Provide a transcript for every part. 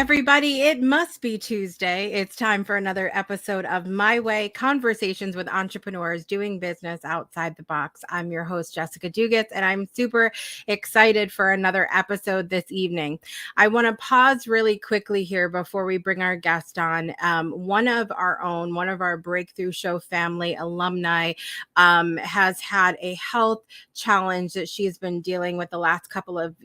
everybody. It must be Tuesday. It's time for another episode of My Way Conversations with Entrepreneurs Doing Business Outside the Box. I'm your host, Jessica Dugas, and I'm super excited for another episode this evening. I want to pause really quickly here before we bring our guest on. One of our Breakthrough Show family alumni has had a health challenge that she's been dealing with the last couple of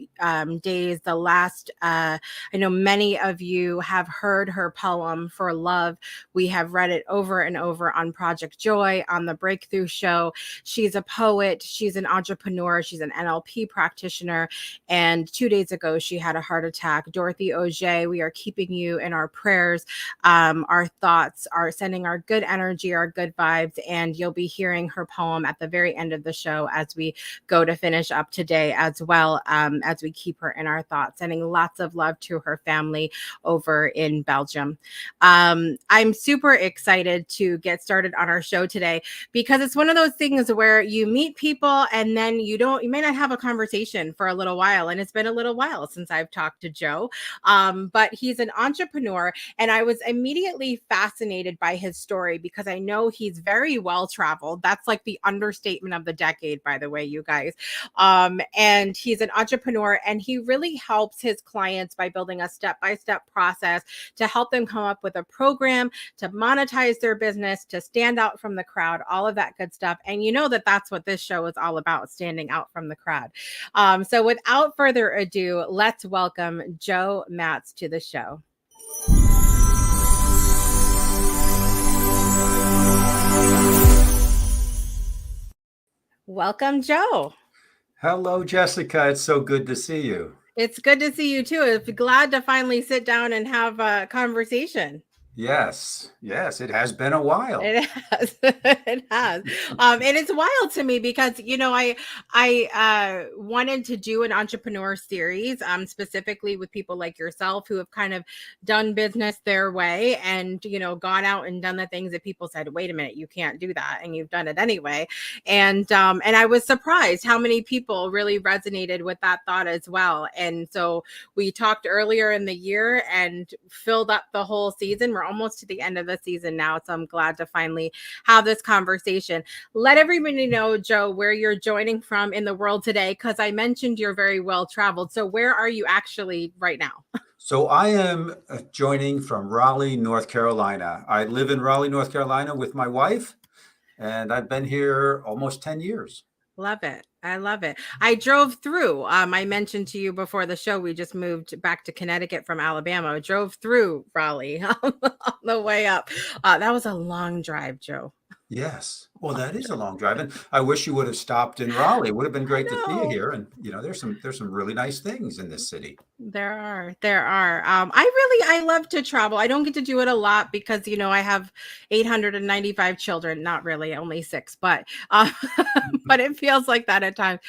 days. I know many of you have heard her poem for love. We have read it over and over on Project Joy, on the Breakthrough Show. She's a poet. She's an entrepreneur. She's an NLP practitioner. And 2 days ago, she had a heart attack. Dorothy Auger, we are keeping you in our prayers. Our thoughts are sending our good energy, our good vibes, and you'll be hearing her poem at the very end of the show as we go to finish up today as well, as we keep her in our thoughts, sending lots of love to her family over in Belgium. I'm super excited to get started on our show today because it's one of those things where you meet people and then you may not have a conversation for a little while. And it's been a little while since I've talked to Joe, but he's an entrepreneur. And I was immediately fascinated by his story because I know he's very well traveled. That's like the understatement of the decade, by the way, you guys. And he's an entrepreneur and he really helps his clients by building a step-by-step process to help them come up with a program to monetize their business, to stand out from the crowd, all of that good stuff. And you know that's what this show is all about, standing out from the crowd. So without further ado, let's welcome Joe Matz to the show. Welcome, Joe. Hello, Jessica. It's so good to see you. It's good to see you too. I'm glad to finally sit down and have a conversation. Yes, it has been a while. It has. It has. And it's wild to me because, I wanted to do an entrepreneur series, specifically with people like yourself who have kind of done business their way and, gone out and done the things that people said, wait a minute, you can't do that. And you've done it anyway. And I was surprised how many people really resonated with that thought as well. And so we talked earlier in the year and filled up the whole season. We're almost to the end of the season now, so I'm glad to finally have this conversation. Let everybody know, Joe, where you're joining from in the world today, because I mentioned you're very well traveled. So where are you actually right now? So I am joining from Raleigh, North Carolina. I live in Raleigh, North Carolina with my wife, and I've been here almost 10 years. Love it. I love it. I drove through. I mentioned to you before the show, we just moved back to Connecticut from Alabama. I drove through Raleigh on the way up. That was a long drive, Joe. Yes. Well, that is a long drive. And I wish you would have stopped in Raleigh. It would have been great to see you here. And, there's some really nice things in this city. There are. I love to travel. I don't get to do it a lot because, I have 895 children. Not really, only 6, but it feels like that at times.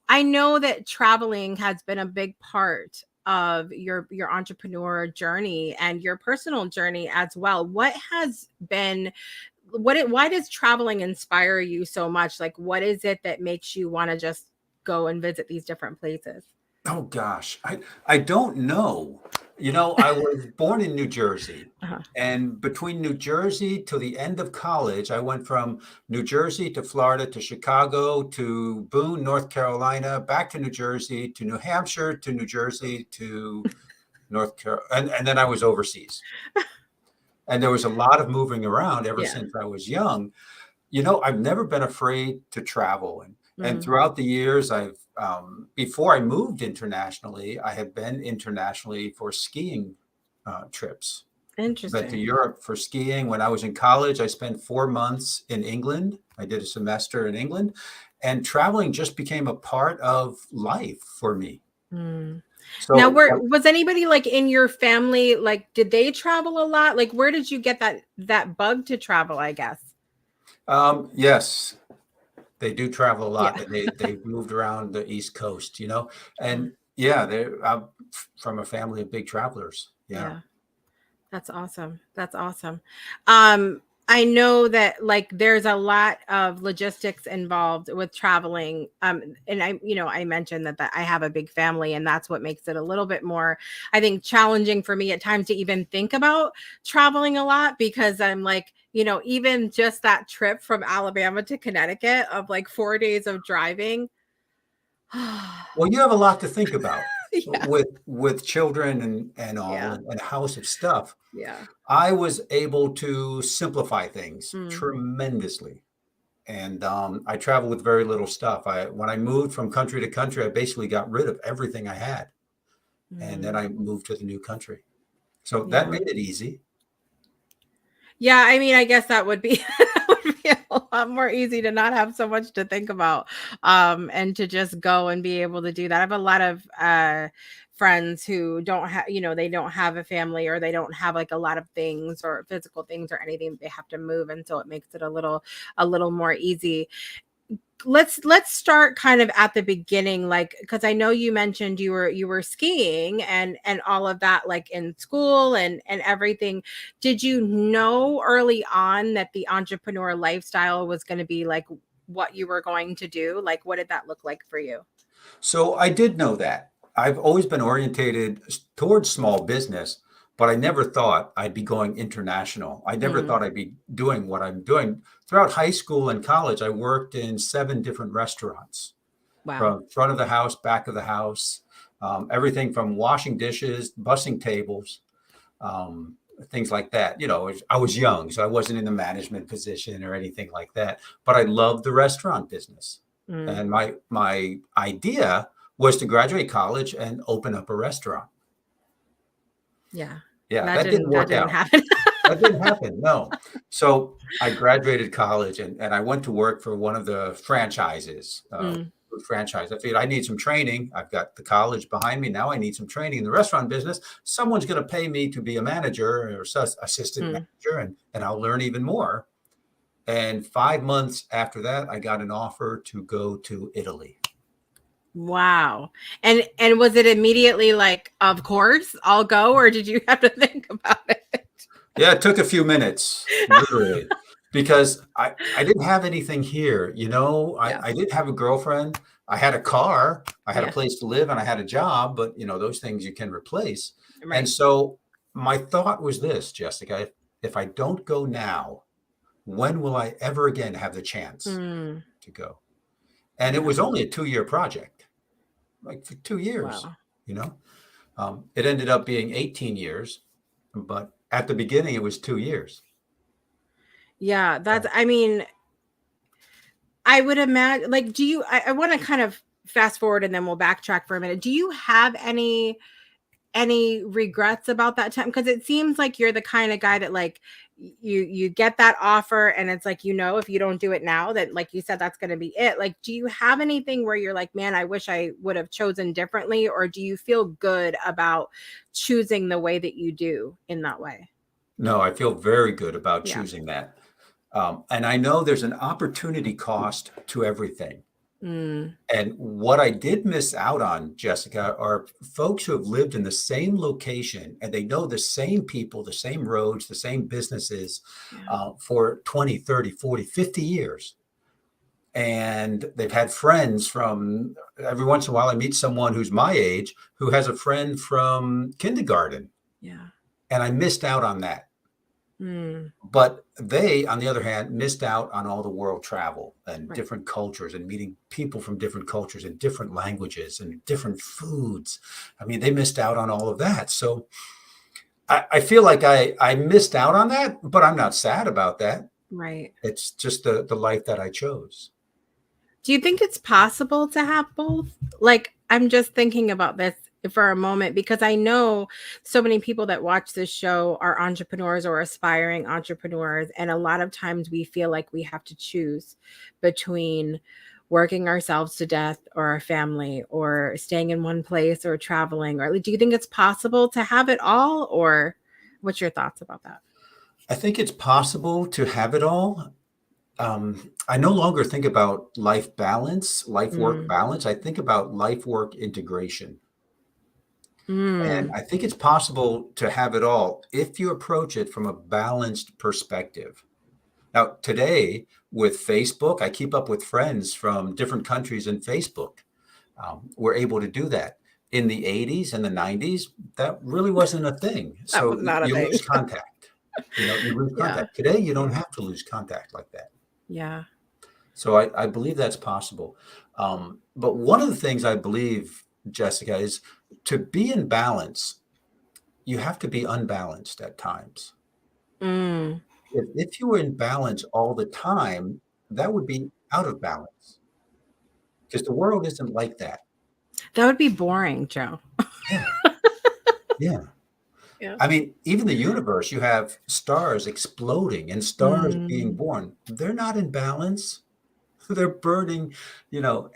I know that traveling has been a big part of your entrepreneur journey and your personal journey as well. Why does traveling inspire you so much? Like, what is it that makes you want to just go and visit these different places? Oh gosh, I don't know. I was born in New Jersey, and between New Jersey to the end of college, I went from New Jersey to Florida to Chicago to Boone, North Carolina, back to New Jersey to New Hampshire to New Jersey to North Carolina, and then I was overseas. And there was a lot of moving around ever since I was young. I've never been afraid to travel. And throughout the years, before I moved internationally, I had been internationally for skiing trips. Interesting. Went to Europe for skiing. When I was in college, I spent 4 months in England. I did a semester in England. And traveling just became a part of life for me. So now, was anybody like in your family, like, did they travel a lot? Like, where did you get that bug to travel, I guess? Yes, they do travel a lot. Yeah. They've moved around the East Coast, and they're from a family of big travelers. Yeah. That's awesome. I know that like there's a lot of logistics involved with traveling. And I mentioned that I have a big family, and that's what makes it a little bit more, I think, challenging for me at times to even think about traveling a lot, because I'm like, even just that trip from Alabama to Connecticut of like 4 days of driving. Well, you have a lot to think about Yeah. with children and all Yeah. and a house of stuff. Yeah. I was able to simplify things Mm, tremendously. And I travel with very little stuff. When I moved from country to country, I basically got rid of everything I had, and then mm, I moved to the new country. So that yeah. made it easy. Yeah, I mean, I guess that would be that would be a lot more easy to not have so much to think about, and to just go and be able to do that. I have a lot of friends who don't have, they don't have a family, or they don't have like a lot of things or physical things or anything they have to move, and so it makes it a little more easy. Let's start kind of at the beginning, like, because I know you mentioned you were skiing and all of that, like in school and everything. Did you know early on that the entrepreneur lifestyle was going to be like what you were going to do? Like, what did that look like for you? So I did know that. I've always been orientated towards small business, but I never thought I'd be going international. I never Mm, thought I'd be doing what I'm doing. Throughout high school and college, I worked in 7 different restaurants, wow. from front of the house, back of the house, everything from washing dishes, bussing tables, um, things like that. I was young, so I wasn't in the management position or anything like that, but I loved the restaurant business. Mm, And my idea was to graduate college and open up a restaurant. yeah. Yeah, That that didn't didn't that work didn't out. happen. That didn't happen. No. So I graduated college and I went to work for one of the franchises, Mm, food franchise. I figured I need some training. I've got the college behind me. Now I need some training in the restaurant business. Someone's going to pay me to be a manager or assistant mm. manager, and I'll learn even more. And 5 months after that, I got an offer to go to Italy. Wow. And was it immediately like, of course, I'll go, or did you have to think about it? Yeah, it took a few minutes, literally, because I didn't have anything here. Yeah. I did have a girlfriend. I had a car. I had a Yeah. place to live, and I had a job. But those things you can replace. And Right. so my thought was this, Jessica: if I don't go now, when will I ever again have the chance Mm, to go? And it yeah. was only a 2-year project, like for 2 years. Wow. You know, it ended up being 18 years, but at the beginning it was 2 years. Yeah, I mean, I would imagine, like, I want to kind of fast forward and then we'll backtrack for a minute. Do you have any regrets about that time? Because it seems like you're the kind of guy that, like, you get that offer and it's like, if you don't do it now, that, like you said, that's going to be it. Like, do you have anything where you're like, man, I wish I would have chosen differently, or do you feel good about choosing the way that you do in that way? No, I feel very good about Yeah. choosing that. And I know there's an opportunity cost to everything. Mm, And what I did miss out on, Jessica, are folks who have lived in the same location and they know the same people, the same roads, the same businesses yeah. for 20, 30, 40, 50 years. And they've had friends from every once in a while. I meet someone who's my age who has a friend from kindergarten. Yeah. And I missed out on that. Mm, But they, on the other hand, missed out on all the world travel and right. different cultures and meeting people from different cultures and different languages and different foods. I mean, they missed out on all of that. So I feel like I missed out on that, but I'm not sad about that. Right. It's just the life that I chose. Do you think it's possible to have both? Like, I'm just thinking about this for a moment, because I know so many people that watch this show are entrepreneurs or aspiring entrepreneurs. And a lot of times we feel like we have to choose between working ourselves to death or our family, or staying in one place or traveling. Or do you think it's possible to have it all? Or what's your thoughts about that? I think it's possible to have it all. I no longer think about life balance, life work Mm, balance. I think about life work integration. And mm, I think it's possible to have it all if you approach it from a balanced perspective. Now, today with Facebook, I keep up with friends from different countries in Facebook. We're able to do that. In the 80s and the 90s, that really wasn't a thing. That So was not a you thing. lose contact. You lose Yeah. contact. Today, you don't Yeah. have to lose contact like that. Yeah. So I believe that's possible. But one of the things I believe, Jessica, is to be in balance, you have to be unbalanced at times. Mm. If you were in balance all the time, that would be out of balance because the world isn't like that. That would be boring, Joe. Yeah. Yeah. Yeah. I mean, even the universe, you have stars exploding and stars being Mm. born. They're not in balance. They're burning,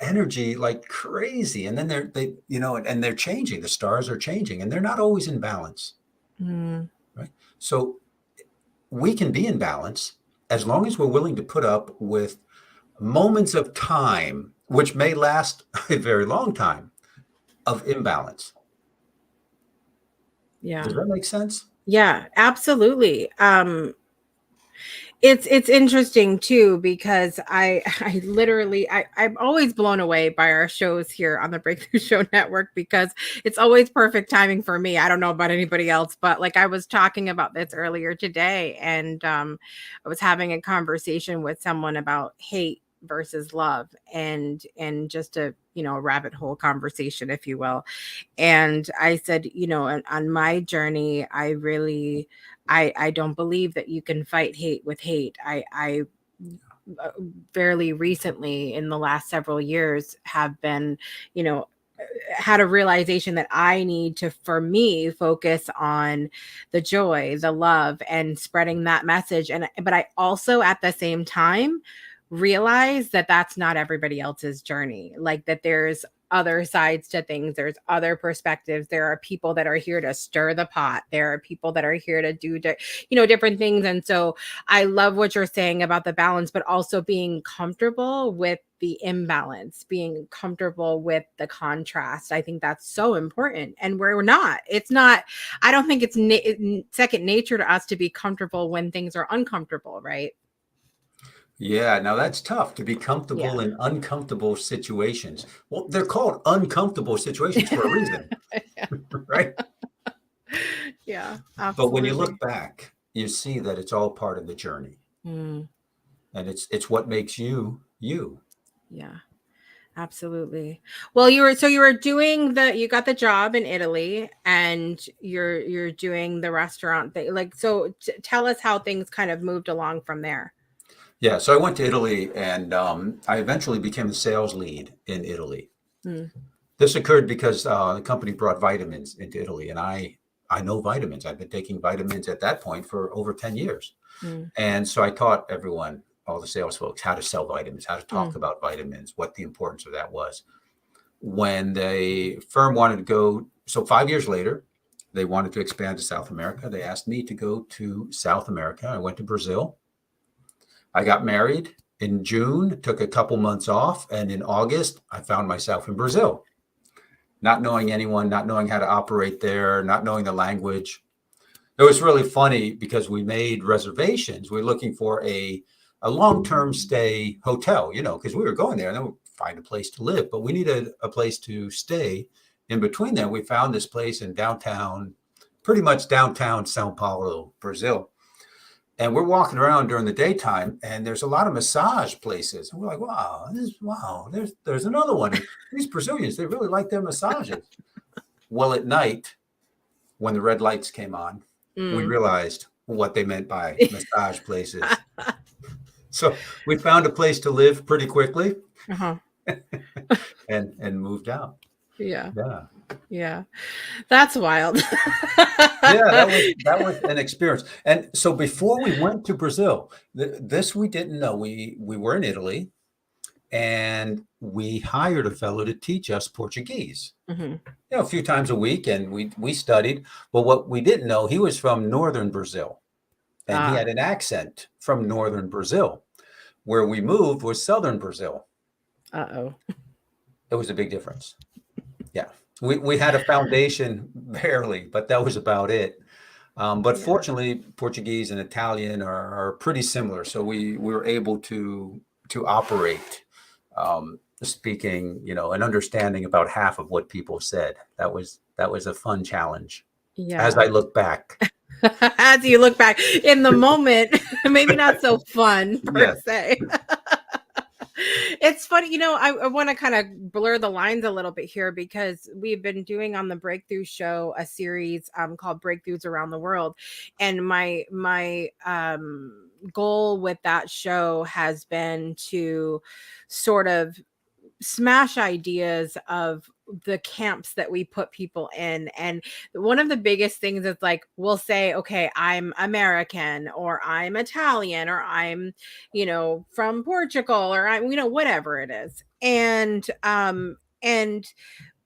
energy like crazy. And then and they're changing. The stars are changing and they're not always in balance. Mm. Right. So we can be in balance as long as we're willing to put up with moments of time, which may last a very long time, of imbalance. Yeah. Does that make sense? Yeah, absolutely. It's interesting too because I literally I'm always blown away by our shows here on the Breakthrough Show Network because it's always perfect timing for me. I don't know about anybody else, but like I was talking about this earlier today, and I was having a conversation with someone about hate versus love, and just a a rabbit hole conversation, if you will. And I said, on my journey, I don't believe that you can fight hate with hate. I uh, fairly recently in the last several years have been, you know, had a realization that I need to, for me, focus on the joy, the love, and spreading that message. But I also, at the same time, realize that that's not everybody else's journey. Like that there's other sides to things, there's other perspectives, there are people that are here to stir the pot, there are people that are here to do different things. And so I love what you're saying about the balance, but also being comfortable with the imbalance, being comfortable with the contrast. I think that's so important. And we're not, it's not, I don't think it's second nature to us to be comfortable when things are uncomfortable, right? Yeah, now that's tough to be comfortable Yeah. in uncomfortable situations. Well, they're called uncomfortable situations for a reason, right? Yeah, But when you look absolutely. back, you see that it's all part of the journey, Mm, and it's what makes you you. yeah, absolutely. Well, you were doing you got the job in Italy, and you're doing the restaurant thing. Like, so tell us how things kind of moved along from there. Yeah, so I went to Italy, and I eventually became the sales lead in Italy. Mm, This occurred because the company brought vitamins into Italy, and I know vitamins. I've been taking vitamins at that point for over 10 years. mm, And so I taught everyone, all the sales folks, how to sell vitamins, how to talk mm, about vitamins, what the importance of that was. When the firm wanted to go, so 5 years later, they wanted to expand to South America. They asked me to go to South America. I went to Brazil. I got married in June, took a couple months off, and in August, I found myself in Brazil, not knowing anyone, not knowing how to operate there, not knowing the language. It was really funny because we made reservations. We were looking for a long-term stay hotel, because we were going there and then we'd find a place to live, but we needed a place to stay. In between there, we found this place in downtown, pretty much downtown Sao Paulo, Brazil. And we're walking around during the daytime, and there's a lot of massage places. And we're like, wow, there's another one. And these Brazilians, they really like their massages. Well, at night, when the red lights came on, we mm. realized what they meant by massage places. So we found a place to live pretty quickly Uh-huh. and moved out. Yeah. Yeah. Yeah. That's wild. Yeah, that was an experience. And so before we went to Brazil, this we didn't know. We were in Italy and we hired a fellow to teach us Portuguese. Hmm. A few times a week, and we studied. But what we didn't know, he was from northern Brazil, and he Ah, had an accent from northern Brazil. Where we moved was southern Brazil. uh-oh. It was a big difference. Yeah. We had a foundation barely, but that was about it. But Yeah. fortunately, Portuguese and Italian are pretty similar. So we were able to operate speaking, and understanding about half of what people said. That was a fun challenge as I Yeah. look back. As you look back in the moment, maybe not so fun per Yes. se. It's funny, I want to kind of blur the lines a little bit here because we've been doing on the Breakthrough Show a series called Breakthroughs Around the World, and my goal with that show has been to sort of smash ideas of the camps that we put people in. And one of the biggest things is like, we'll say, okay, I'm American, or I'm Italian, or I'm, from Portugal, or I'm, whatever it is. And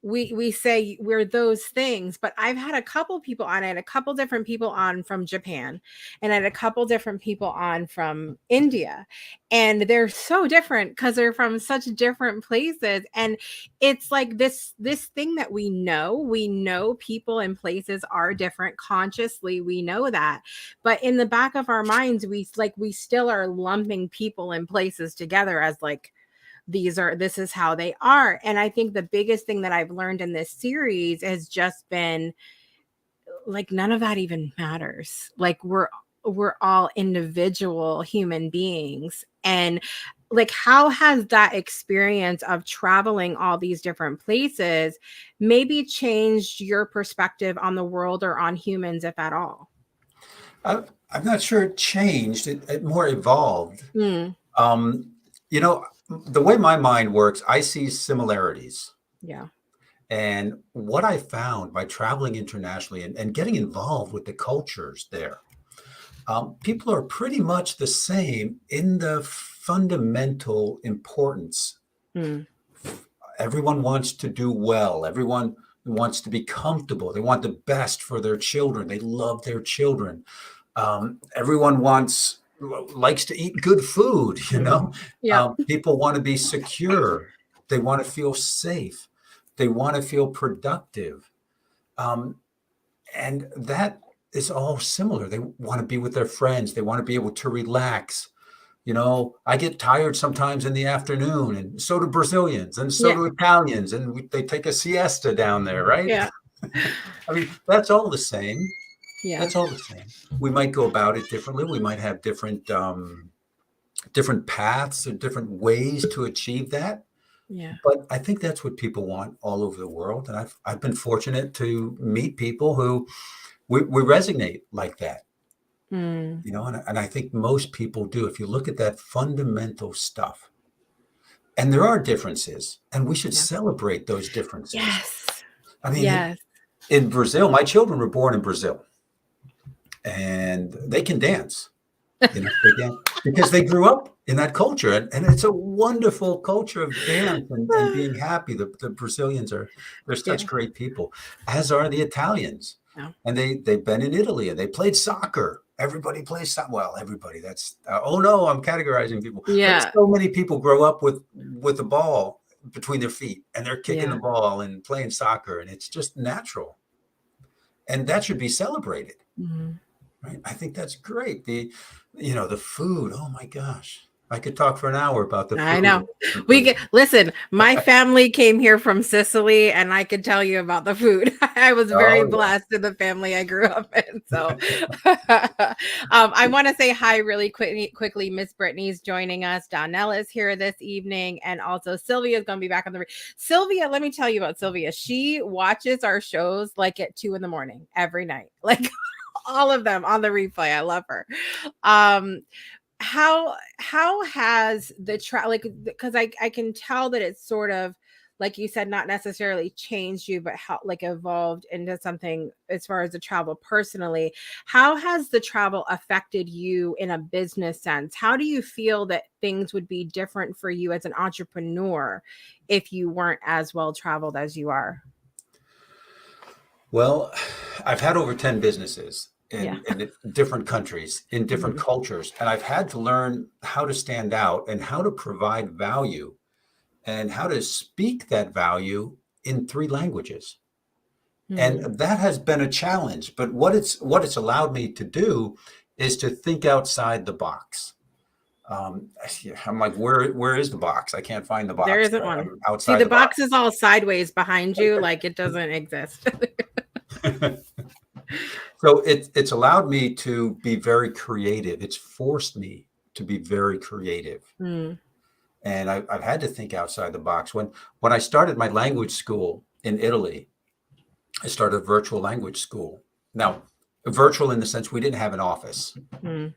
we say we're those things, but I've had a couple people on. I had a couple different people on from Japan, and I had a couple different people on from India, and they're so different because they're from such different places. And it's like this thing that we know people and places are different. Consciously we know that, but in the back of our minds we still are lumping people and places together as like, this is how they are. And I think the biggest thing that I've learned in this series has just been like, none of that even matters. Like, we're all individual human beings. And like, how has that experience of traveling all these different places maybe changed your perspective on the world or on humans, if at all? I'm not sure it changed. It more evolved. Mm, Um, you know, the way my mind works, I see similarities. yeah. And what I found by traveling internationally and getting involved with the cultures there, people are pretty much the same in the fundamental importance. Mm, Everyone wants to do well. Everyone wants to be comfortable. They want the best for their children. They love their children. Everyone likes to eat good food. mhm. Yeah. People want to be secure. They want to feel safe. They want to feel productive. Um, and that is all similar. They want to be with their friends. They want to be able to relax. I get tired sometimes in the afternoon, and so do Brazilians, and so Yeah. do Italians, and they take a siesta down there, right? Yeah. I mean, that's all the same. Yeah. That's all the same. We might go about it differently. We might have different paths or different ways to achieve that. Yeah. But I think that's what people want all over the world. And I've been fortunate to meet people who we resonate like that. Mm, And I think most people do. If you look at that fundamental stuff, and there are differences, and we should yeah. celebrate those differences. Yes. I mean, Yes. in Brazil, my children were born in Brazil, and they can dance. They can because they grew up in that culture, and it's a wonderful culture of dance and being happy. The Brazilians they're Yeah. such great people, as are the Italians. No. And they've been in Italy and they played soccer. Everybody plays soccer. Well, everybody. That's oh no, I'm categorizing people. But Yeah. so many people grow up with the ball between their feet and they're kicking the Yeah. ball and playing soccer, and it's just natural. And that should be celebrated, Mhm. right? I think that's great. The food. Oh my gosh, I could talk for an hour about the I food know. in different We places. get listen, my family came here from Sicily, and I could tell you about the food. I was very Oh blessed in the family I grew up in. So I want to say hi really quickly. Miss Brittany's joining us. Donnell is here this evening, and also Sylvia is going to be back on the Sylvia, let me tell you about Sylvia. She watches our shows like at 2 a.m. every night. Like all of them on the replay. I love her. Um how has the like, because I can tell that it's sort of like you said, not necessarily changed you, but how like evolved into something as far as the travel personally. How has the travel affected you in a business sense? How do you feel that things would be different for you as an entrepreneur if you weren't as well traveled as you are? Well, I've had over 10 businesses Yeah. in different countries, in different Mhm. cultures, and I've had to learn how to stand out and how to provide value and how to speak that value in three languages. And Mm. that has been a challenge. But what it's allowed me to do is to think outside the box. Um, I'm like, where is the box? I can't find the There box. isn't one. I'm See, outside the the box. box is all sideways behind you, like it doesn't exist. So it's allowed me to be very creative. It's forced me to be very creative. Mm. And I've had to think outside the box. When I started my language school in Italy, I started a virtual language school. Now, virtual in the sense we didn't have an office. Mm.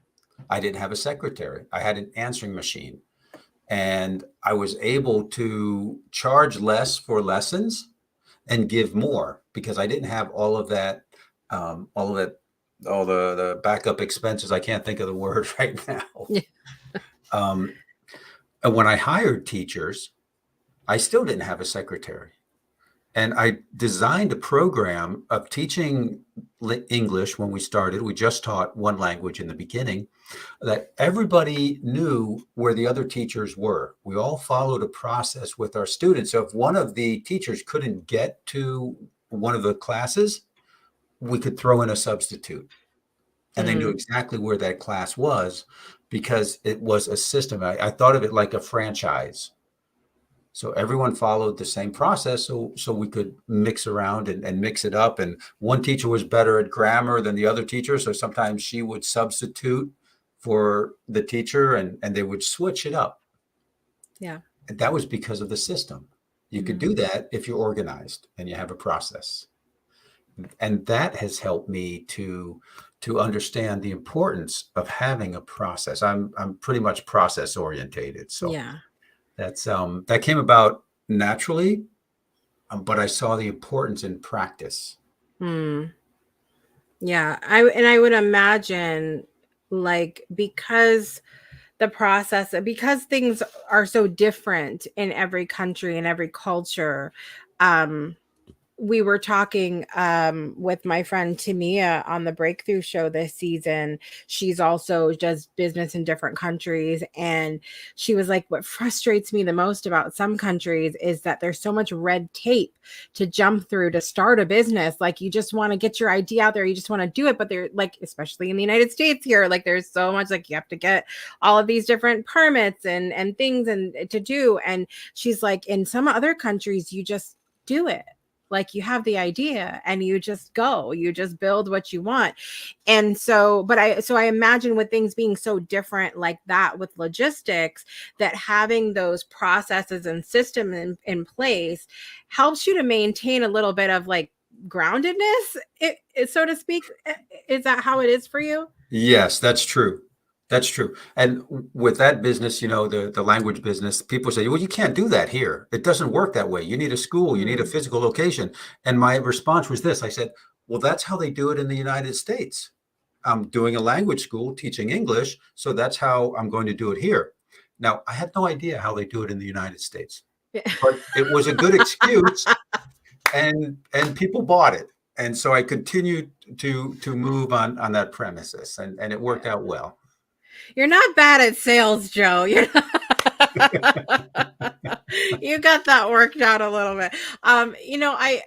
I didn't have a secretary. I had an answering machine. And I was able to charge less for lessons and give more because I didn't have all of that, all the backup expenses. I can't think of the word right now. Yeah. Um, and when I hired teachers, I still didn't have a secretary. And I designed a program of teaching English when we started. We just taught one language in the beginning, that everybody knew where the other teachers were. We all followed a process with our students. So if one of the teachers couldn't get to one of the classes, we could throw in a substitute. And they knew Mm. exactly where that class was because it was a system. I thought of it like a franchise. So everyone followed the same process, so we could mix around and mix it up. And one teacher was better at grammar than the other teacher, so sometimes she would substitute for the teacher, and they would switch it up. Yeah. And that was because of the system. You could Mm. do that if you're organized and you have a process. And that has helped me to understand the importance of having a process. I'm pretty much process orientated, so Yeah. that came about naturally, but I saw the importance in practice. Mm. Yeah. I would imagine, like, because things are so different in every country and every culture. um we were talking with my friend Tamia on the Breakthrough Show this season. She's also does business in different countries. And she was like, what frustrates me the most about some countries is that there's so much red tape to jump through to start a business. Like, you just want to get your idea out there, you just want to do it. But they're like, especially in the United States here, like there's so much, like you have to get all of these different permits and things and to do. And she's like, in some other countries, you just do it. Like, you have the idea and you just go, you just build what you want. And so, I imagine with things being so different like that with logistics, that having those processes and system in place helps you to maintain a little bit of like groundedness, so to speak. Is that how it is for you? Yes, that's true. That's true. And with that business, the language business, people say, well, you can't do that here. It doesn't work that way. You need a school, you need a Mm. physical location. And my response was this. I said, well, that's how they do it in the United States. I'm doing a language school teaching English, so that's how I'm going to do it here. Now, I had no idea how they do it in the United States, but it was a good excuse, and people bought it. And so I continued to move on that premises, and it worked out well. You're not bad at sales, Joe. You're you got that worked out a little bit. I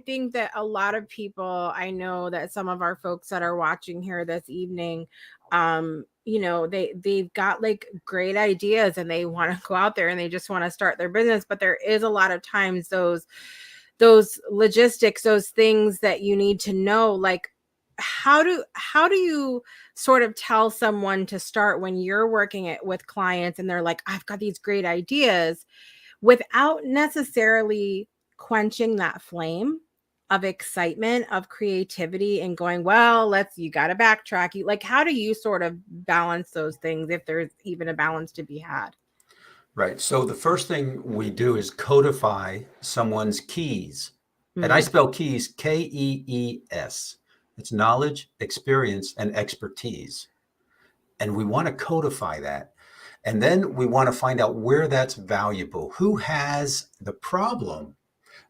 think that a lot of people, I know that some of our folks that are watching here this evening, they've got like great ideas and they want to go out there and they just want to start their business. But there is a lot of times those logistics, those things that you need to know, like how do you sort of tell someone to start when you're working it with clients and they're like, I've got these great ideas, without necessarily quenching that flame of excitement, of creativity, and going, well, you got to backtrack. Like, how do you sort of balance those things, if there's even a balance to be had? Right. So the first thing we do is codify someone's keys. And I Mm. spell keys Kees. It's knowledge, experience, and expertise. And we want to codify that. And then we want to find out where that's valuable. Who has the problem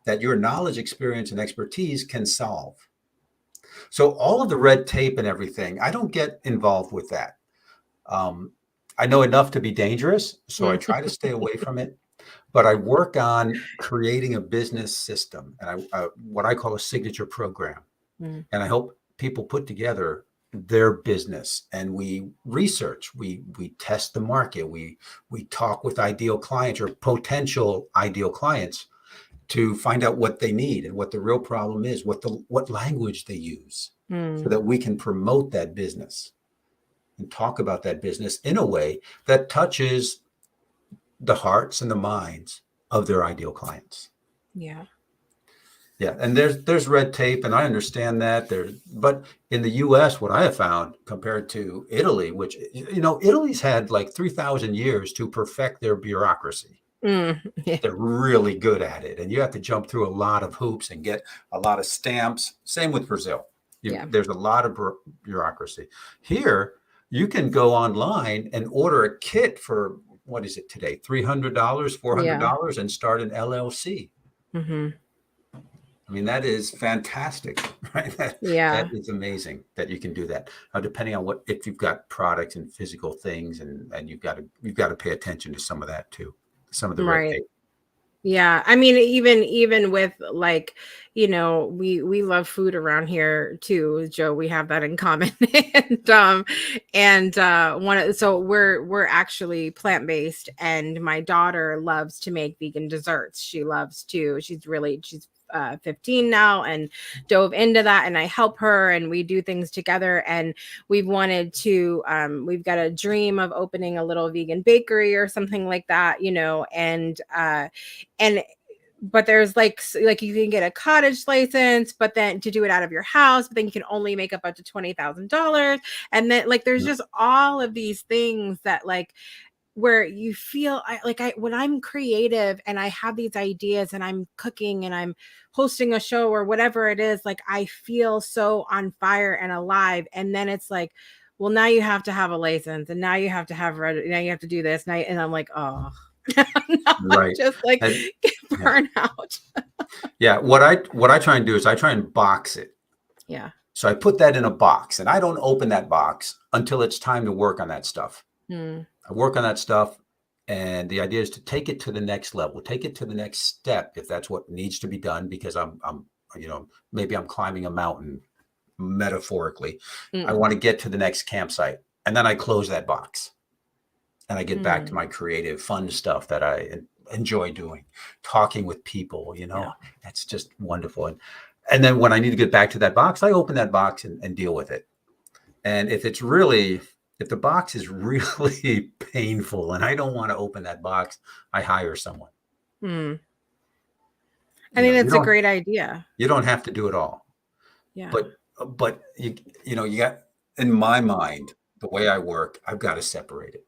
that your knowledge, experience, and expertise can solve? So all of the red tape and everything, I don't get involved with that. Um, I know enough to be dangerous, so I Mm. try to stay away from it. but I work on creating a business system, and what I call a signature program. Mm. And I hope people put together their business, and we research, we test the market, we talk with ideal clients or potential ideal clients to find out what they need and what the real problem is, what language they use, so Mm. that we can promote that business and talk about that business in a way that touches the hearts and the minds of their ideal clients. Yeah. Yeah, and there's red tape, and I understand that but in the U.S., what I have found compared to Italy, which Italy's had like 3,000 years to perfect their bureaucracy. Mm. Yeah. They're really good at it, and you have to jump through a lot of hoops and get a lot of stamps. Same with Brazil. Yeah. There's a lot of bureaucracy. Here, you can go online and order a kit for, what is it today, $300, $400, and start an LLC. Mm-hmm. I mean, that is fantastic, right? That Yeah. is amazing that you can do that. Depending on if you've got products and physical things, and you've got to pay attention to some of that too, some of the red Right. tape. Yeah. I mean, even with like, we love food around here too, Joe. We have that in common. So we're actually plant-based, and my daughter loves to make vegan desserts. She's 15 now and dove into that, and I help her and we do things together. And we've got a dream of opening a little vegan bakery or something like that, and but there's like you can get a cottage license, but then to do it out of your house, but then you can only make up to $20,000. And then like there's just all of these things that like where you feel when I'm creative and I have these ideas and I'm cooking and I'm hosting a show or whatever it is, like I feel so on fire and alive. And then it's like, well, now you have to have a license, and now you have to now you have to do this. And I'm like, oh, Right. just like And, burn out. yeah. What I try and do is I try and box it. Yeah. So I put that in a box, and I don't open that box until it's time to work on that stuff. Mm. I work on that stuff, and the idea is to take it to the next level, take it to the next step, if that's what needs to be done, because I'm maybe I'm climbing a mountain, metaphorically. I want to get to the next campsite, and then I close that box, and I get back to my creative, fun stuff that I enjoy doing, talking with people. That's just wonderful. And then when I need to get back to that box, I open that box and deal with it. And if the box is really painful and I don't want to open that box, I hire someone. I think that's a great idea. You don't have to do it all. Yeah. But you got, in my mind, the way I work, I've got to separate it.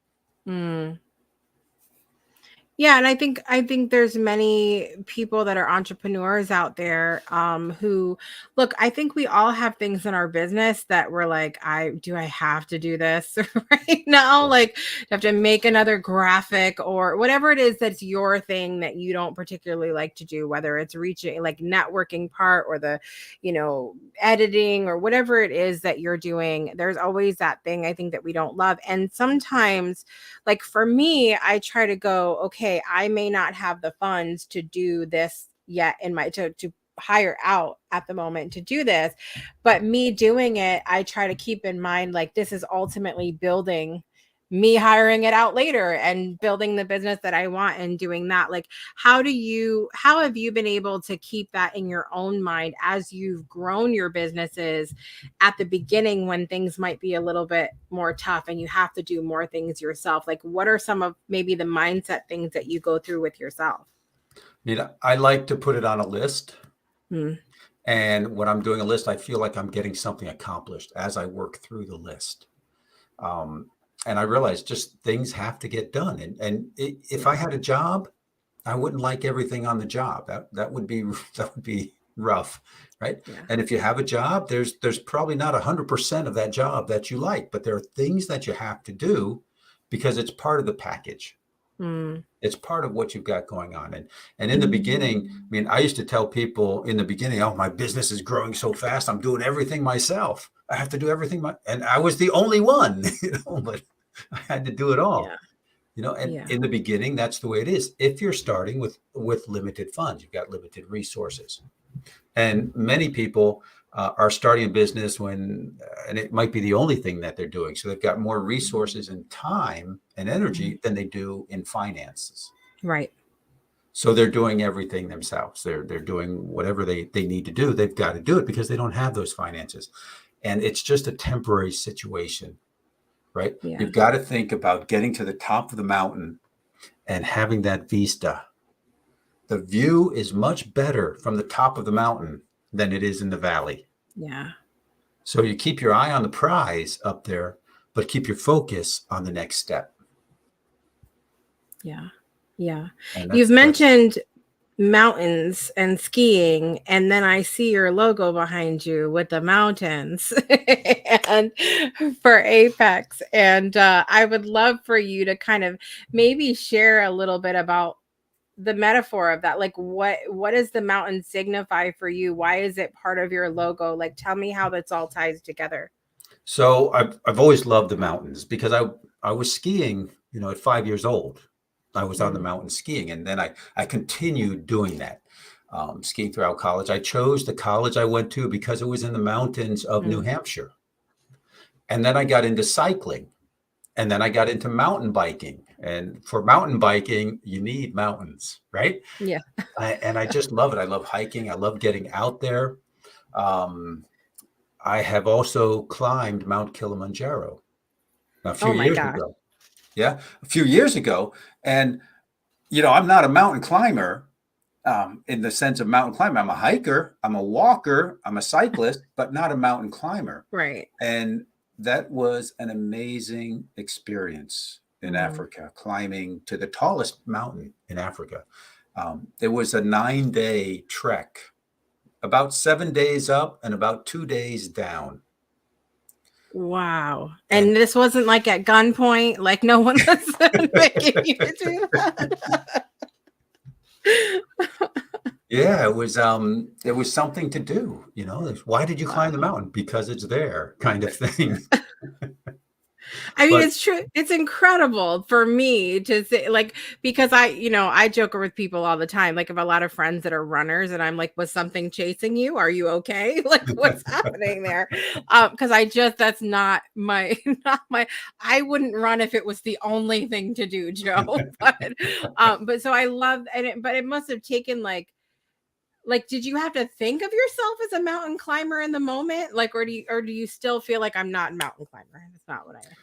Yeah, and I think there's many people that are entrepreneurs out there who look, I think we all have things in our business that we're like, I have to do this right now? Like, I have to make another graphic or whatever it is that's your thing that you don't particularly like to do, whether it's reaching like networking part or the, editing or whatever it is that you're doing. There's always that thing I think that we don't love. And sometimes, like for me, I try to go, okay, I may not have the funds to do this yet to hire out at the moment to do this, but me doing it, I try to keep in mind, like, this is ultimately building me hiring it out later and building the business that I want and doing that. Like, how have you been able to keep that in your own mind as you've grown your businesses at the beginning when things might be a little bit more tough and you have to do more things yourself? Like, what are some of maybe the mindset things that you go through with yourself? I like to put it on a list. And when I'm doing a list, I feel like I'm getting something accomplished as I work through the list. And I realized just things have to get done. And if I had a job, I wouldn't like everything on the job. That would be rough, right? Yeah. And if you have a job, there's probably not 100% of that job that you like, but there are things that you have to do because it's part of the package. It's part of what you've got going on. And in the beginning, I mean, I used to tell people in the beginning, oh, my business is growing so fast, I'm doing everything myself. I have to do everything. And I was the only one, but I had to do it all. And Yeah. in the beginning, that's the way it is. If you're starting with limited funds, you've got limited resources. And many people are starting a business and it might be the only thing that they're doing. So they've got more resources and time and energy than they do in finances. Right. So they're doing everything themselves. They're doing whatever they need to do. They've got to do it because they don't have those finances. And it's just a temporary situation, right? Yeah. You've got to think about getting to the top of the mountain and having that vista. The view is much better from the top of the mountain than it is in the valley. Yeah. So you keep your eye on the prize up there, but keep your focus on the next step. Yeah. Yeah. And You've mentioned mountains and skiing, and then I see your logo behind you with the mountains and for Apex. And I would love for you to kind of maybe share a little bit about the metaphor of that. Like what does the mountain signify for you? Why is it part of your logo? Like, tell me how that's all ties together. So I've always loved the mountains because I was skiing, at 5 years old. I was on the mountain skiing, and then I continued doing that, skiing throughout college. I chose the college I went to because it was in the mountains of New Hampshire. And then I got into cycling, and then I got into mountain biking. And for mountain biking, you need mountains, right? Yeah. And I just love it. I love hiking. I love getting out there. I have also climbed Mount Kilimanjaro a few years ago. Yeah, a few years ago. And, I'm not a mountain climber in the sense of mountain climber. I'm a hiker, I'm a walker, I'm a cyclist, but not a mountain climber. Right. And that was an amazing experience in Africa, climbing to the tallest mountain in Africa. It was a 9-day trek, about 7 days up and about 2 days down. Wow. And this wasn't like at gunpoint, like no one was making you do that. Yeah, it was something to do, Why did you climb the mountain? Because it's there, kind of thing. I mean, it's true. It's incredible for me to say, like, because I joke with people all the time. Like, I have a lot of friends that are runners, and I'm like, was something chasing you? Are you okay? Like, what's happening there? Because that's not my, I wouldn't run if it was the only thing to do, Joe. But so I love, but it must have taken like, did you have to think of yourself as a mountain climber in the moment? Like, or do you still feel like I'm not a mountain climber? That's not what I am.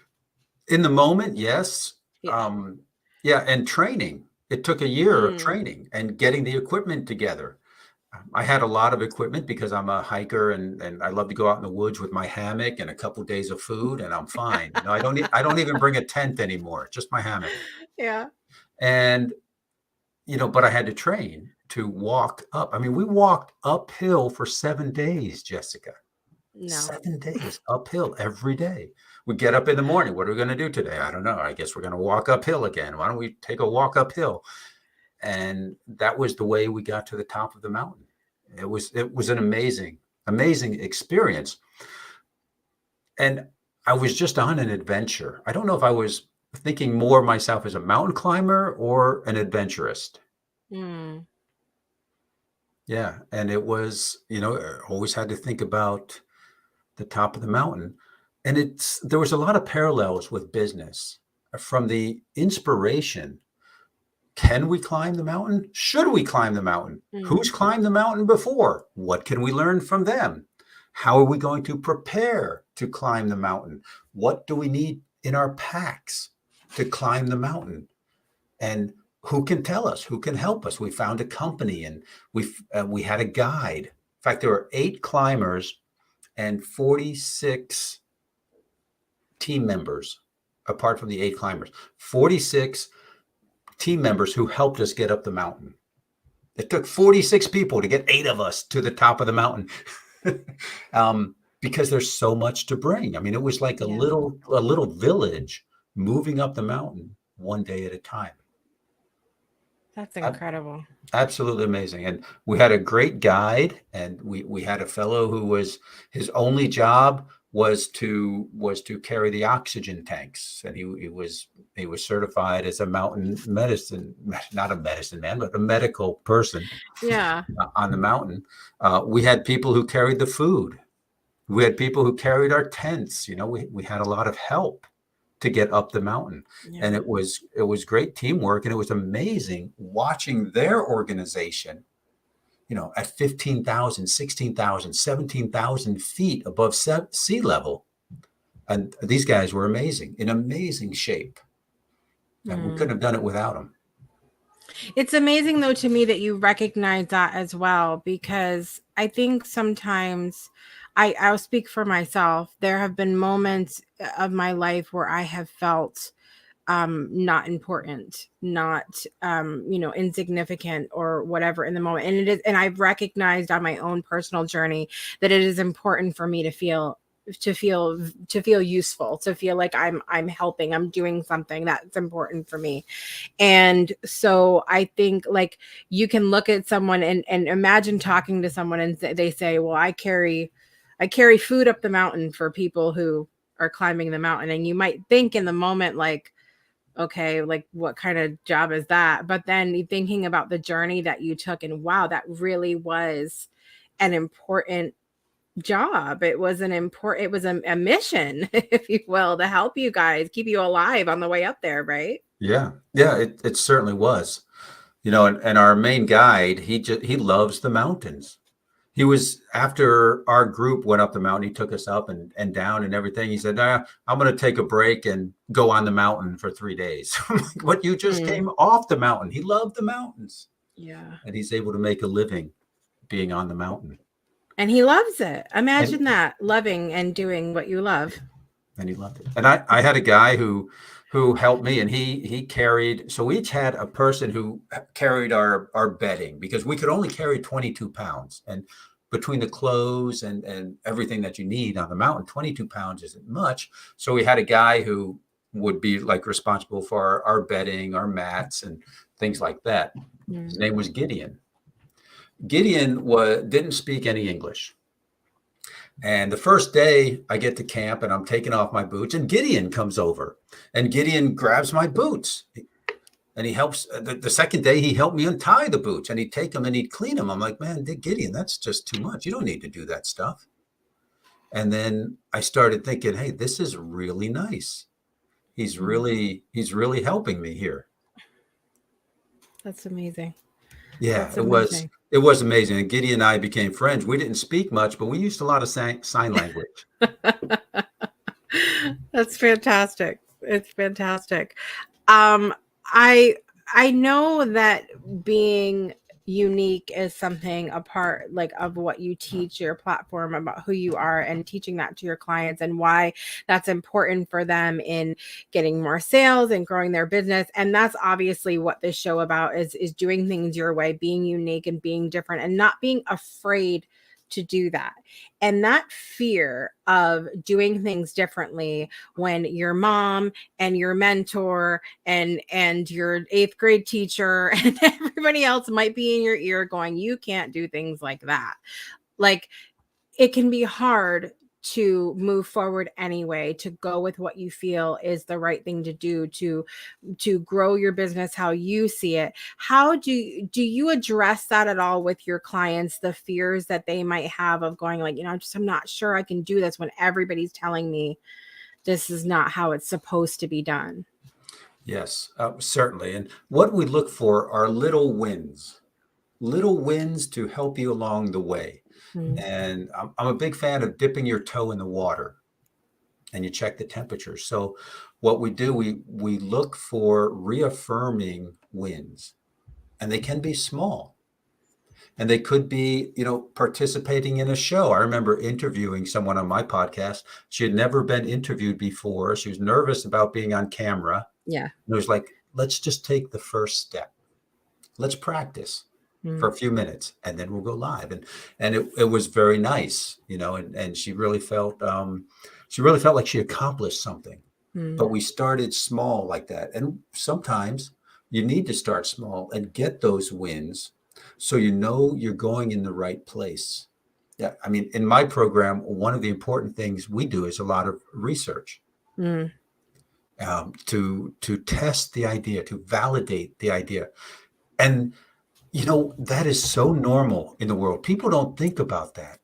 In the moment, yes. Yeah. And training. It took a year of training and getting the equipment together. I had a lot of equipment because I'm a hiker and I love to go out in the woods with my hammock and a couple of days of food, and I'm fine. I don't even bring a tent anymore, just my hammock. Yeah. And but I had to train to walk up. I mean, we walked uphill for 7 days, Jessica. No. 7 days uphill every day. We get up in the morning. What are we going to do today? I don't know. I guess we're going to walk uphill again. Why don't we take a walk uphill? And that was the way we got to the top of the mountain. It was an amazing experience. And I was just on an adventure. I don't know if I was thinking more of myself as a mountain climber or an adventurist. Yeah. And it was, I always had to think about the top of the mountain. And there was a lot of parallels with business from the inspiration. Can we climb the mountain? Should we climb the mountain? Who's climbed the mountain before? What can we learn from them? How are we going to prepare to climb the mountain? What do we need in our packs to climb the mountain? And who can tell us? Who can help us? We found a company and we had a guide. In fact, there were 8 climbers and 46 team members, apart from the 8 climbers, 46 team members who helped us get up the mountain. It took 46 people to get 8 of us to the top of the mountain because there's so much to bring. I mean, it was like a little village moving up the mountain one day at a time. That's incredible. Absolutely amazing. And we had a great guide, and we had a fellow who was his only job was to carry the oxygen tanks, and he was certified as a mountain medicine, not a medicine man, but a medical person Yeah. on the mountain. We had people who carried the food. We had people who carried our tents. We had a lot of help to get up the mountain, and Yeah. it was great teamwork, and it was amazing watching their organization, at 15,000, 16,000, 17,000 feet above sea level. And these guys were amazing, in amazing shape. And we couldn't have done it without them. It's amazing though to me that you recognize that as well, because I think sometimes I'll speak for myself. There have been moments of my life where I have felt not important, not insignificant or whatever in the moment. And I've recognized on my own personal journey that it is important for me to feel useful, to feel like I'm helping, I'm doing something that's important for me. And so I think, like, you can look at someone and imagine talking to someone and they say, well, I carry food up the mountain for people who are climbing the mountain. And you might think in the moment, like, okay, like, what kind of job is that? But then thinking about the journey that you took, and wow, that really was an important job. It was a mission, if you will, to help you guys, keep you alive on the way up there, right? Yeah. Yeah, it certainly was. And our main guide, he loves the mountains. He was, after our group went up the mountain, he took us up and down and everything. He said, nah, I'm going to take a break and go on the mountain for 3 days. I'm like, what? You just came off the mountain. He loved the mountains. Yeah. And he's able to make a living being on the mountain. And he loves it. Imagine that, loving and doing what you love. And he loved it. And I had a guy who helped me, and he carried, so we each had a person who carried our bedding, because we could only carry 22 pounds. And between the clothes and everything that you need on the mountain, 22 pounds isn't much. So we had a guy who would be like responsible for our bedding, our mats, and things like that. His name was Gideon. Gideon didn't speak any English. And the first day I get to camp and I'm taking off my boots, and Gideon comes over, and Gideon grabs my boots, and he helps. The second day he helped me untie the boots, and he'd take them and he'd clean them. I'm like, man, Gideon, that's just too much. You don't need to do that stuff. And then I started thinking, hey, this is really nice. He's really helping me here. That's amazing. Yeah, That's amazing. It was amazing. And Gideon and I became friends. We didn't speak much, but we used a lot of sign language. That's fantastic. It's fantastic. I know that being unique is something apart, like, of what you teach your platform about who you are, and teaching that to your clients, and why that's important for them in getting more sales and growing their business. And that's obviously what this show about is doing things your way, being unique and being different, and not being afraid to do that. And that fear of doing things differently, when your mom and your mentor and your 8th grade teacher and everybody else might be in your ear going, you can't do things like that. Like, it can be hard to move forward anyway, to go with what you feel is the right thing to do, to grow your business how you see it. How do you address that at all with your clients, the fears that they might have of going, like, I'm not sure I can do this when everybody's telling me this is not how it's supposed to be done? Yes, certainly. And what we look for are little wins to help you along the way. And I'm a big fan of dipping your toe in the water, and you check the temperature. So what we do, we look for reaffirming wins, and they can be small, and they could be, participating in a show. I remember interviewing someone on my podcast. She had never been interviewed before. She was nervous about being on camera. Yeah. And it was like, let's just take the first step. Let's practice for a few minutes, and then we'll go live. And it was very nice, and she really felt like she accomplished something. But we started small like that. And sometimes you need to start small and get those wins, so you're going in the right place. Yeah. I mean, in my program, one of the important things we do is a lot of research to test the idea, to validate the idea. And, that is so normal in the world. People don't think about that.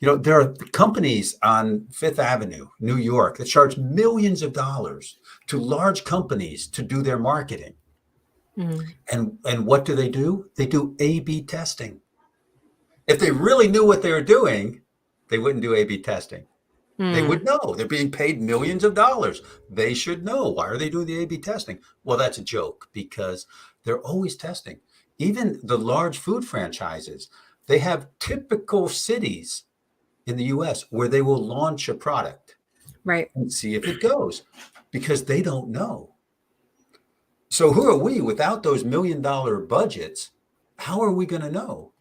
There are companies on Fifth Avenue, New York, that charge millions of dollars to large companies to do their marketing. And what do? They do A/B testing. If they really knew what they were doing, they wouldn't do A/B testing. They would know. They're being paid millions of dollars. They should know. Why are they doing the A/B testing? Well, that's a joke because they're always testing. Even the large food franchises, they have typical cities in the US where they will launch a product Right. and see if it goes because they don't know. So who are we without those $1 million budgets? How are we going to know?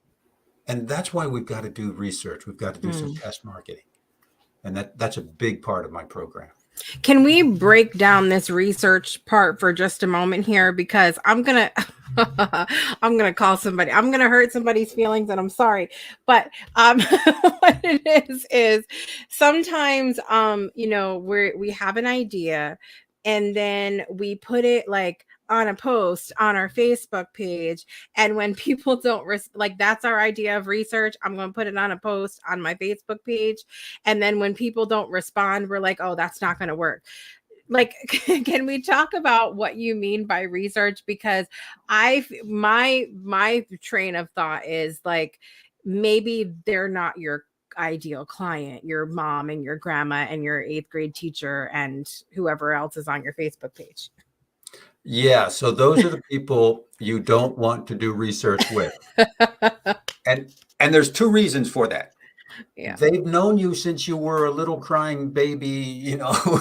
And that's why we've got to do research. We've got to do some test marketing. And that's a big part of my program. Can we break down this research part for just a moment here? Because I'm going to call somebody, I'm going to hurt somebody's feelings, and I'm sorry. But what it is sometimes, we have an idea and then we put it like on a post on our Facebook page. And when people don't like, that's our idea of research. I'm going to put it on a post on my Facebook page. And then when people don't respond, we're like, oh, that's not going to work. Like, can we talk about what you mean by research? Because my train of thought is like, maybe they're not your ideal client, your mom and your grandma and your 8th grade teacher and whoever else is on your Facebook page. Yeah, so those are the people you don't want to do research with. And there's 2 reasons for that. Yeah. They've known you since you were a little crying baby,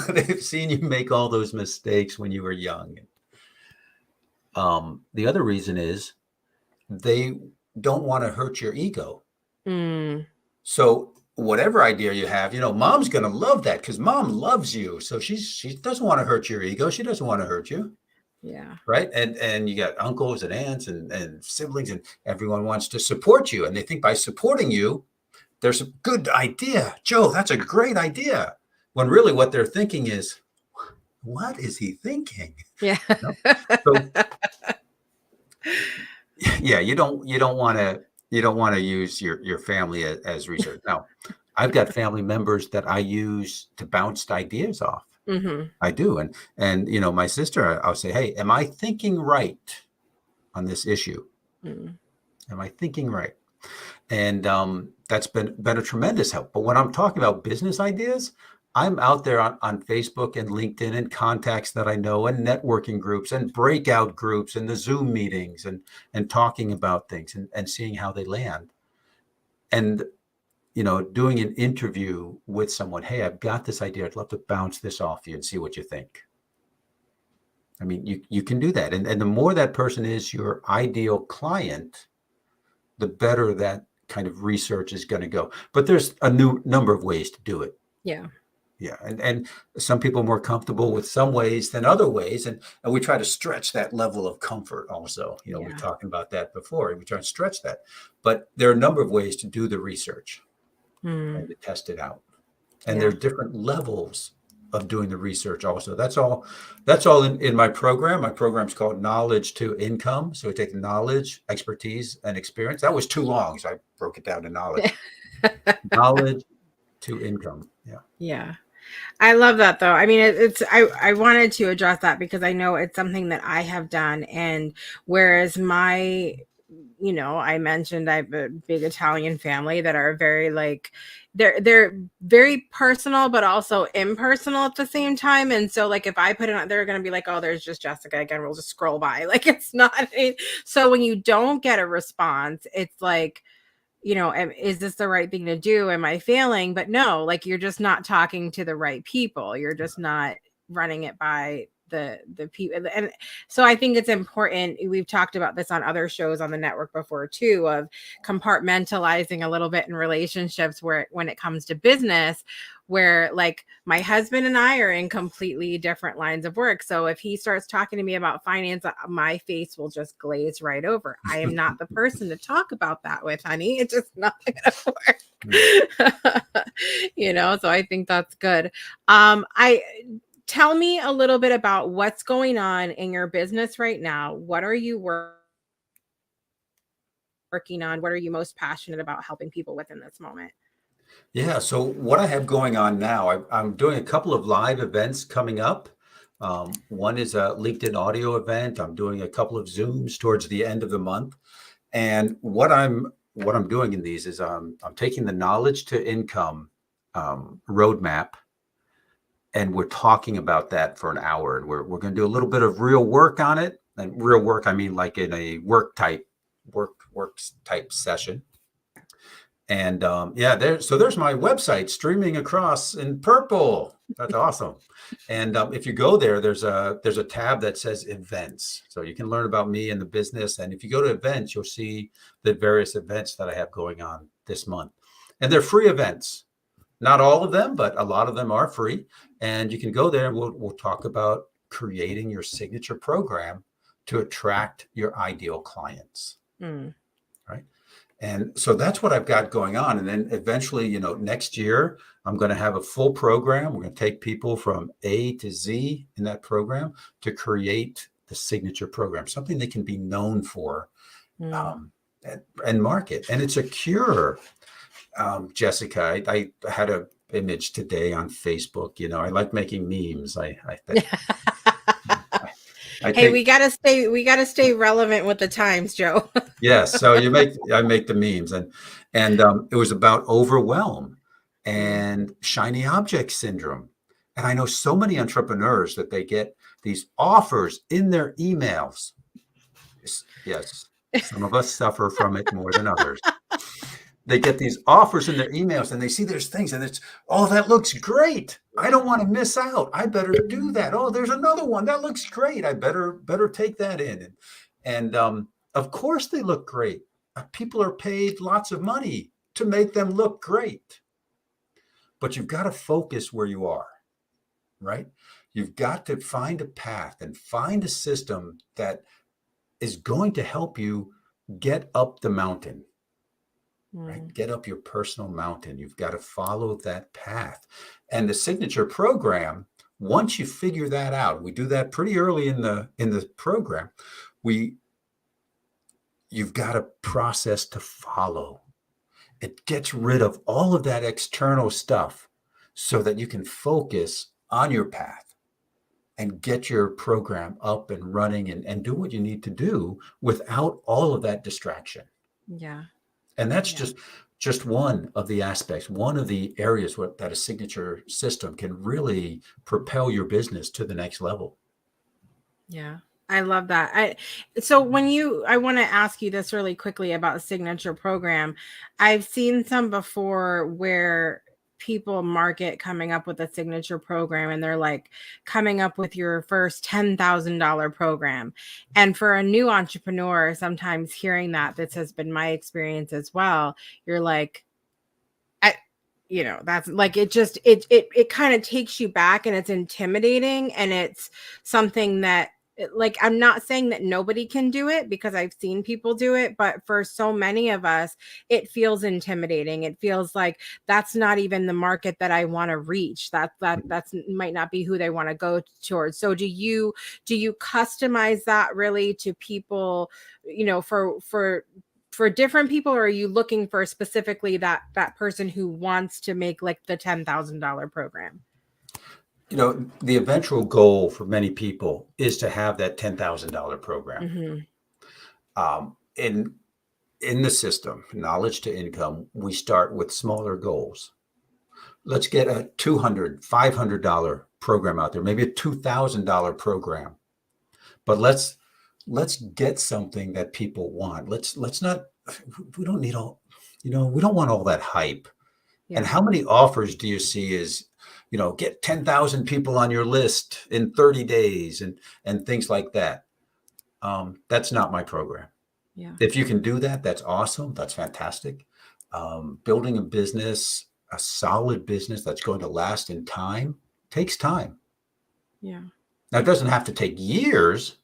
they've seen you make all those mistakes when you were young. The other reason is they don't want to hurt your ego. So whatever idea you have, mom's going to love that because mom loves you. So she doesn't want to hurt your ego. She doesn't want to hurt you. Yeah. Right. And you got uncles and aunts and siblings, and everyone wants to support you. And they think by supporting you, there's a good idea. Joe, that's a great idea. When really what they're thinking is, what is he thinking? Yeah. So, yeah, you don't want to use your family as research. Now, I've got family members that I use to bounce ideas off. I do. And my sister, I'll say, hey, am I thinking right on this issue? Am I thinking right? And that's been a tremendous help. But when I'm talking about business ideas, I'm out there on Facebook and LinkedIn and contacts that I know and networking groups and breakout groups and the Zoom meetings and talking about things and seeing how they land. And doing an interview with someone, hey, I've got this idea. I'd love to bounce this off you and see what you think. I mean, you can do that. And the more that person is your ideal client, the better that kind of research is going to go. But there's a new number of ways to do it. Yeah. Yeah. And some people are more comfortable with some ways than other ways. And we try to stretch that level of comfort also. We were talking about that before. We try to stretch that. But there are a number of ways to do the research. And to test it out. And there are different levels of doing the research also. That's all in my program. My program's called Knowledge to Income. So we take knowledge, expertise, and experience. That was too long, so I broke it down to knowledge. Knowledge to income. Yeah. Yeah. I love that though. I mean, I wanted to address that because I know it's something that I have done. And whereas I mentioned I have a big Italian family that are very like, they're very personal, but also impersonal at the same time. And so like, if I put it on, they're going to be like, oh, there's just Jessica again. We'll just scroll by. Like, it's not. So when you don't get a response, it's like, is this the right thing to do? Am I failing? But no, like, you're just not talking to the right people. You're just not running it by the people. And so I think it's important. We've talked about this on other shows on the network before too, of compartmentalizing a little bit in relationships where when it comes to business, where like my husband and I are in completely different lines of work. So if he starts talking to me about finance, my face will just glaze right over. I am not the person to talk about that with, honey. It's just not gonna work. So I think that's good. Tell me a little bit about what's going on in your business right now. What are you working on? What are you most passionate about helping people with in this moment? Yeah. So what I have going on now, I'm doing a couple of live events coming up. One is a LinkedIn audio event. I'm doing a couple of Zooms towards the end of the month. And what I'm doing in these is I'm taking the knowledge to income roadmap, and we're talking about that for an hour. And we're going to do a little bit of real work on it. And real work, I mean like in a work type session. And there's my website streaming across in purple. That's awesome. And if you go there, there's a tab that says events. So you can learn about me and the business. And if you go to events, you'll see the various events that I have going on this month. And they're free events. Not all of them, but a lot of them are free. And you can go there and we'll talk about creating your signature program to attract your ideal clients. Right. And so that's what I've got going on. And then eventually, next year, I'm going to have a full program. We're going to take people from A to Z in that program to create the signature program, something they can be known for and market. And it's a cure. Jessica, I had an image today on Facebook. I like making memes. We gotta stay relevant with the times, Joe. Yes. So I make the memes, and it was about overwhelm and shiny object syndrome. And I know so many entrepreneurs that they get these offers in their emails. Yes. Some of us suffer from it more than others. They get these offers in their emails and they see there's things and it's, oh, that looks great. I don't want to miss out. I better do that. Oh, there's another one that looks great. I better take that in. And of course they look great. People are paid lots of money to make them look great. But you've got to focus where you are, right? You've got to find a path and find a system that is going to help you get up the mountain. Right? Get up your personal mountain. You've got to follow that path. And the signature program, once you figure that out, we do that pretty early in the program. You've got a process to follow. It gets rid of all of that external stuff so that you can focus on your path and get your program up and running and do what you need to do without all of that distraction. Yeah. And that's just one of the aspects, one of the areas that a signature system can really propel your business to the next level. Yeah, I love that. I want to ask you this really quickly about a signature program. I've seen some before where people market coming up with a signature program and they're like coming up with your first $10,000 program. And for a new entrepreneur, sometimes hearing that, this has been my experience as well. You're like, that's like, it kind of takes you back and it's intimidating. And it's something that, like, I'm not saying that nobody can do it because I've seen people do it, but for so many of us, it feels intimidating. It feels like that's not even the market that I want to reach. That's might not be who they want to go towards. So do you customize that really to people, for different people, or are you looking for specifically that person who wants to make like the $10,000 program? The eventual goal for many people is to have that $10,000 program. In the system, knowledge to income, we start with smaller goals. Let's get a $200, $500 program out there, maybe a $2,000 program. But let's get something that people want. Let's not, we don't need all, we don't want all that hype. And Yeah. how many offers do you see is, get 10,000 people on your list in 30 days and things like that? That's not my program. Yeah. If you can do that, that's awesome. That's fantastic. Building a business, a solid business that's going to last in time takes time. Yeah. Now, it doesn't have to take years,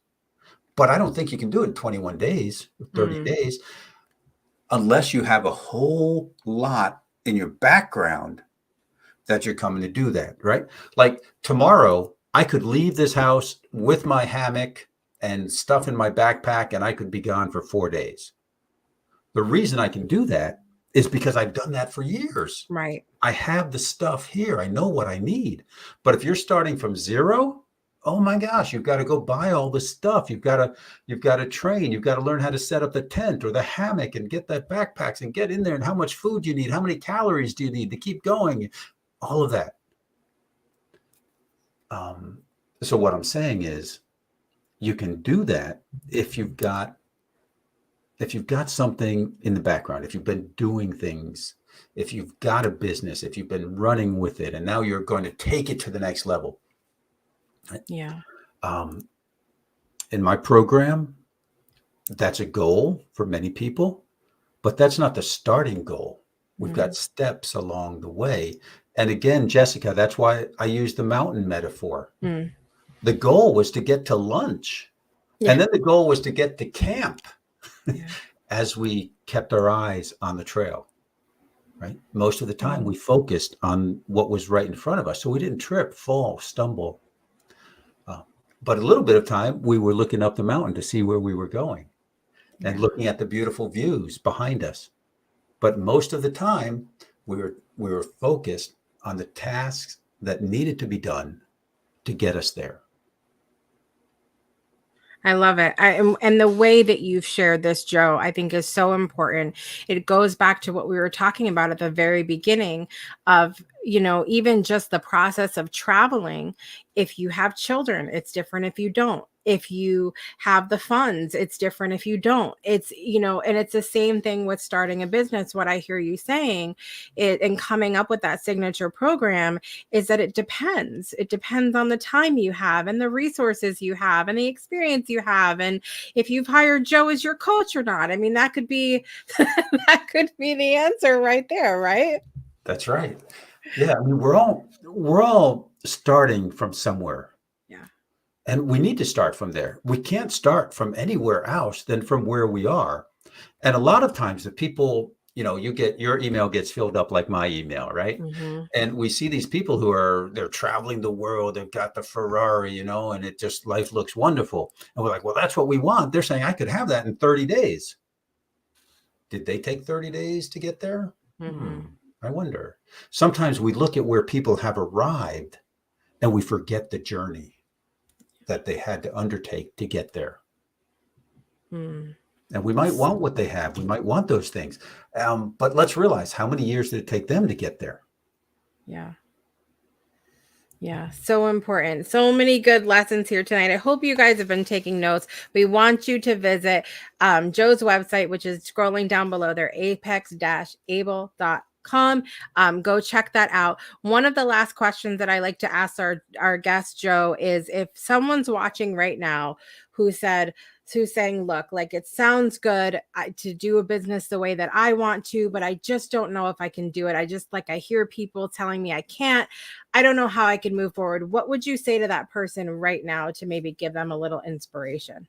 but I don't think you can do it in 21 days, 30 Mm. days, unless you have a whole lot in your background that you're coming to do that, right? Like tomorrow, I could leave this house with my hammock and stuff in my backpack, and I could be gone for 4 days. The reason I can do that is because I've done that for years. Right. I have the stuff here. I know what I need. But if you're starting from zero, oh my gosh, you've got to go buy all this stuff. You've got to train. You've got to learn how to set up the tent or the hammock and get that backpacks and get in there and how much food you need, how many calories do you need to keep going, all of that. So what I'm saying is you can do that if you've got something in the background, if you've been doing things, if you've got a business, if you've been running with it, and now you're going to take it to the next level. Yeah. In my program, that's a goal for many people, but that's not the starting goal. We've got steps along the way. And again, Jessica, that's why I use the mountain metaphor. Mm. The goal was to get to lunch. Yeah. And then the goal was to get to camp. Yeah. As we kept our eyes on the trail, right? Most of the time we focused on what was right in front of us. So we didn't trip, fall, stumble. But a little bit of time we were looking up the mountain to see where we were going and looking at the beautiful views behind us. But most of the time we were focused on the tasks that needed to be done to get us there. I love it. And the way that you've shared this, Joe, I think is so important. It goes back to what we were talking about at the very beginning of, even just the process of traveling. If you have children, it's different if you don't. If you have the funds, it's different if you don't. It's, and it's the same thing with starting a business. What I hear you saying and coming up with that signature program is that it depends. It depends on the time you have and the resources you have and the experience you have. And if you've hired Joe as your coach or not. I mean, that could be the answer right there, right? That's right. Yeah, I mean, we're all starting from somewhere. Yeah. And we need to start from there. We can't start from anywhere else than from where we are. And a lot of times the people, you get your email gets filled up like my email, right? Mm-hmm. And we see these people they're traveling the world, they've got the Ferrari, and it just life looks wonderful. And we're like, well, that's what we want. They're saying I could have that in 30 days. Did they take 30 days to get there? Mm-hmm. I wonder. Sometimes we look at where people have arrived and we forget the journey that they had to undertake to get there. And we might want what they have. We might want those things. But let's realize, how many years did it take them to get there? Yeah. Yeah, so important. So many good lessons here tonight. I hope you guys have been taking notes. We want you to visit Joe's website, which is scrolling down below there, apex-able.com. Go check that out. One of the last questions that I like to ask our guest, Joe, is if someone's watching right now who's saying, look, like it sounds good to do a business the way that I want to, but I just don't know if I can do it. I hear people telling me I can't. I don't know how I can move forward. What would you say to that person right now to maybe give them a little inspiration?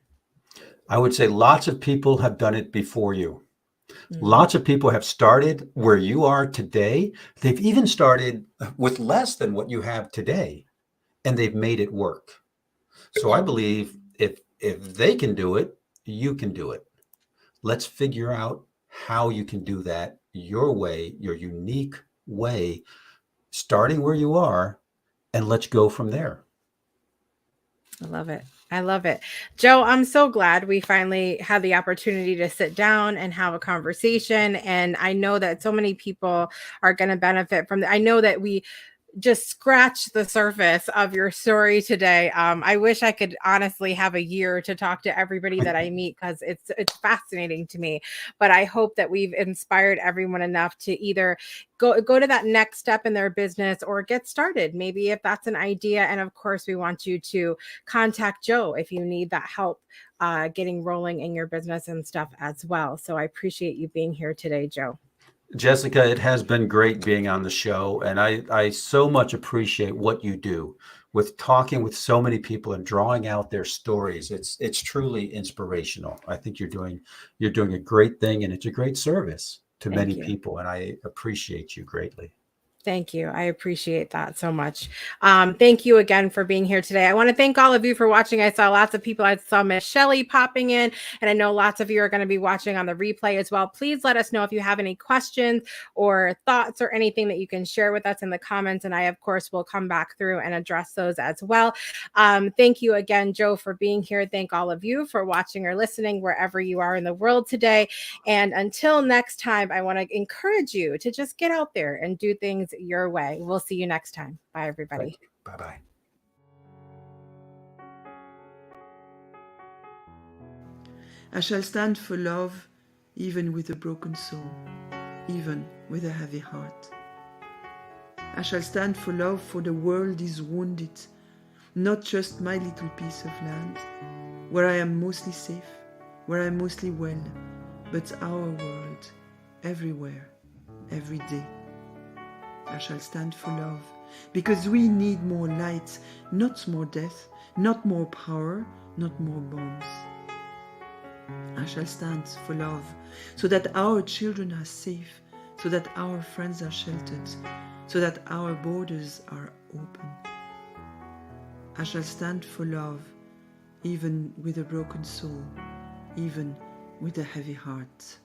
I would say lots of people have done it before you. Lots of people have started where you are today. They've even started with less than what you have today, and they've made it work. So I believe if they can do it, you can do it. Let's figure out how you can do that your way, your unique way, starting where you are, and let's go from there. I love it. I love it. Joe, I'm so glad we finally had the opportunity to sit down and have a conversation. And I know that so many people are going to benefit from that. I know that just scratch the surface of your story today. I wish I could honestly have a year to talk to everybody that I meet, because it's fascinating to me. But I hope that we've inspired everyone enough to either go to that next step in their business or get started, maybe if that's an idea. And of course, we want you to contact Joe if you need that help getting rolling in your business and stuff as well. So I appreciate you being here today, Joe. Jessica, it has been great being on the show, and I so much appreciate what you do with talking with so many people and drawing out their stories. It's truly inspirational. I think you're doing a great thing, and it's a great service to Thank many you. people, and I appreciate you greatly. Thank you. I appreciate that so much. Thank you again for being here today. I want to thank all of you for watching. I saw lots of people. I saw Miss Shelley popping in, and I know lots of you are going to be watching on the replay as well. Please let us know if you have any questions or thoughts or anything that you can share with us in the comments. And I, of course, will come back through and address those as well. Thank you again, Joe, for being here. Thank all of you for watching or listening wherever you are in the world today. And until next time, I want to encourage you to just get out there and do things your way. We'll see you next time. Bye, everybody. Bye bye. I shall stand for love, even with a broken soul, even with a heavy heart. I shall stand for love, for the world is wounded, not just my little piece of land, where I am mostly safe, where I am mostly well, but our world, everywhere, every day. I shall stand for love, because we need more light, not more death, not more power, not more bombs. I shall stand for love, so that our children are safe, so that our friends are sheltered, so that our borders are open. I shall stand for love, even with a broken soul, even with a heavy heart.